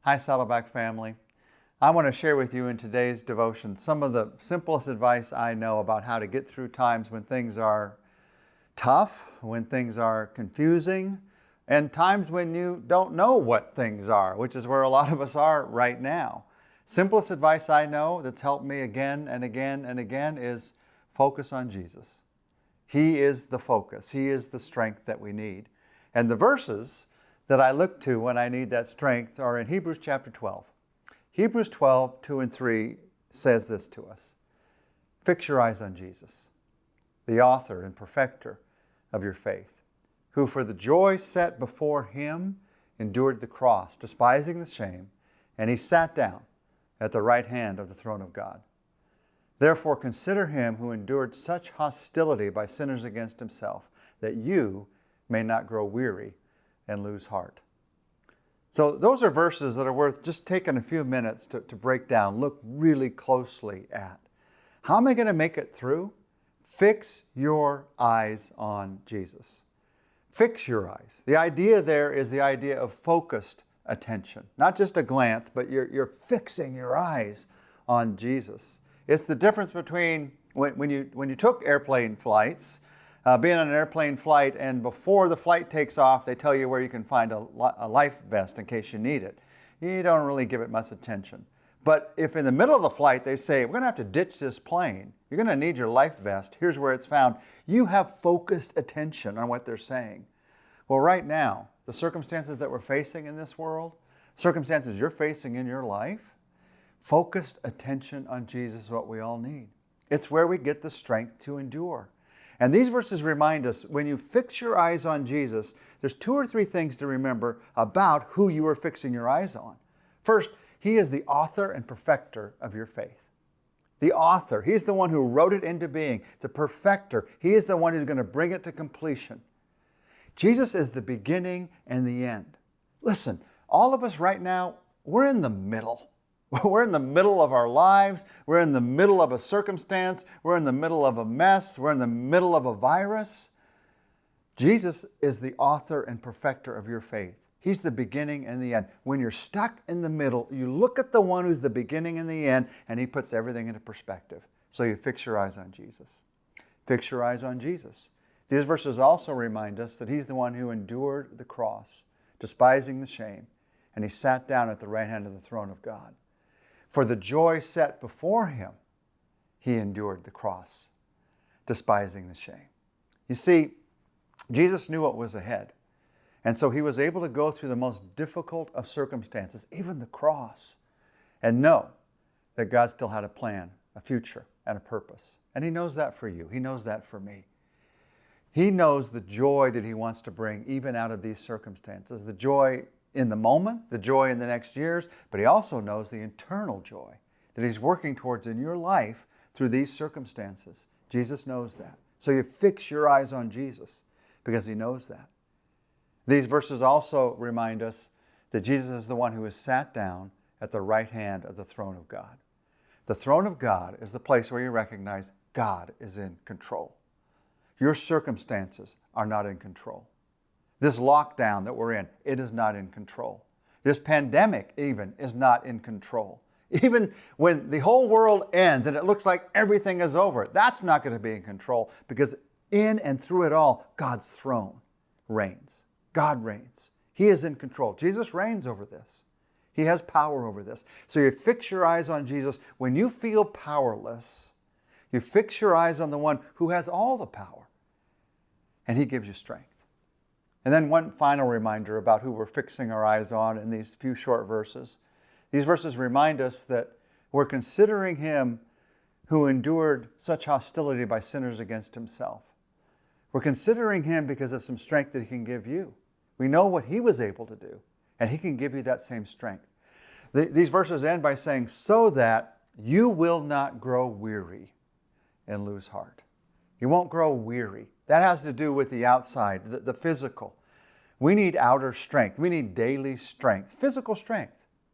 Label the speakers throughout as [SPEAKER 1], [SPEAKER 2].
[SPEAKER 1] Hi, Saddleback family. I want to share with you in today's devotion some of the simplest advice I know about how to get through times when things are tough, when things are confusing, and times when you don't know what things are, which is where a lot of us are right now. Simplest advice I know that's helped me again and again and again is focus on Jesus. He is the focus. He is the strength that we need. And the verses that I look to when I need that strength are in Hebrews chapter 12. Hebrews 12, 2 and 3 says this to us. Fix your eyes on Jesus, the author and perfecter of your faith, who for the joy set before him endured the cross, despising the shame, and he sat down at the right hand of the throne of God. Therefore consider him who endured such hostility by sinners against himself, that you may not grow weary and lose heart. So those are verses that are worth just taking a few minutes to break down, look really closely at. How am I going to make it through? Fix your eyes on Jesus. Fix your eyes. The idea there is the idea of focused attention. Not just a glance, but you're fixing your eyes on Jesus. It's the difference between when you took airplane flights, being on an airplane flight, and before the flight takes off, they tell you where you can find a life vest in case you need it. You don't really give it much attention. But if in the middle of the flight they say, we're going to have to ditch this plane, you're going to need your life vest, here's where it's found, you have focused attention on what they're saying. Well, right now, the circumstances that we're facing in this world, circumstances you're facing in your life, focused attention on Jesus is what we all need. It's where we get the strength to endure. And these verses remind us, when you fix your eyes on Jesus, there's 2 or 3 things to remember about who you are fixing your eyes on. First, he is the author and perfecter of your faith. The author, he's the one who wrote it into being. The perfecter, he is the one who's going to bring it to completion. Jesus is the beginning and the end. Listen, all of us right now, we're in the middle. We're in the middle of our lives. We're in the middle of a circumstance. We're in the middle of a mess. We're in the middle of a virus. Jesus is the author and perfecter of your faith. He's the beginning and the end. When you're stuck in the middle, you look at the one who's the beginning and the end, and he puts everything into perspective. So you fix your eyes on Jesus. Fix your eyes on Jesus. These verses also remind us that he's the one who endured the cross, despising the shame, and he sat down at the right hand of the throne of God. For the joy set before him, he endured the cross, despising the shame. You see, Jesus knew what was ahead. And so he was able to go through the most difficult of circumstances, even the cross, and know that God still had a plan, a future, and a purpose. And he knows that for you. He knows that for me. He knows the joy that he wants to bring even out of these circumstances, the joy in the moment, the joy in the next years, but he also knows the eternal joy that he's working towards in your life through these circumstances. Jesus knows that. So you fix your eyes on Jesus because he knows that. These verses also remind us that Jesus is the one who is sat down at the right hand of the throne of God. The throne of God is the place where you recognize God is in control. Your circumstances are not in control. This lockdown that we're in, it is not in control. This pandemic even is not in control. Even when the whole world ends and it looks like everything is over, that's not going to be in control, because in and through it all, God's throne reigns. God reigns. He is in control. Jesus reigns over this. He has power over this. So you fix your eyes on Jesus. When you feel powerless, you fix your eyes on the one who has all the power, and he gives you strength. And then one final reminder about who we're fixing our eyes on in these few short verses. These verses remind us that we're considering him who endured such hostility by sinners against himself. We're considering him because of some strength that he can give you. We know what he was able to do, and he can give you that same strength. These verses end by saying, so that you will not grow weary and lose heart. You won't grow weary. That has to do with the outside, the physical. We need outer strength. We need daily strength, physical strength.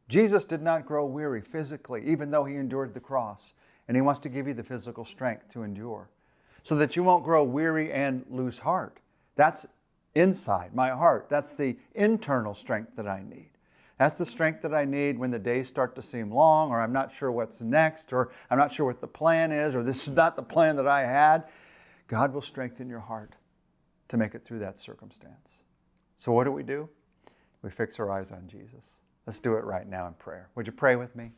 [SPEAKER 1] Jesus did not grow weary physically, even though he endured the cross. And he wants to give you the physical strength to endure so that you won't grow weary and lose heart. That's inside my heart. That's the internal strength that I need. That's the strength that I need when the days start to seem long, or I'm not sure what's next, or I'm not sure what the plan is, or this is not the plan that I had. God will strengthen your heart to make it through that circumstance. So what do? We fix our eyes on Jesus. Let's do it right now in prayer. Would you pray with me?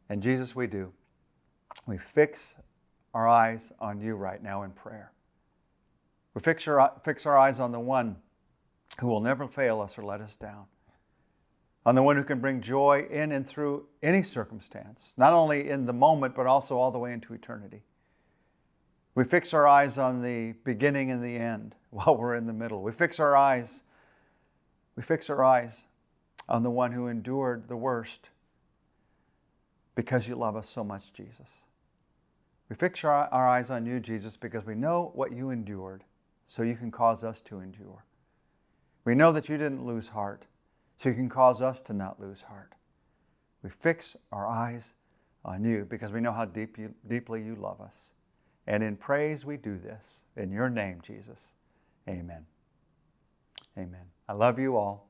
[SPEAKER 1] And Jesus, we do. We fix our eyes on you right now in prayer. We fix our eyes on the one who will never fail us or let us down. On the one who can bring joy in and through any circumstance, not only in the moment, but also all the way into eternity. We fix our eyes on the beginning and the end while we're in the middle. We fix our eyes on the one who endured the worst because you love us so much, Jesus. We fix our eyes on you, Jesus, because we know what you endured, so you can cause us to endure. We know that you didn't lose heart, so you can cause us to not lose heart. We fix our eyes on you because we know how deeply you love us. And in praise we do this. In your name, Jesus. Amen. Amen. I love you all.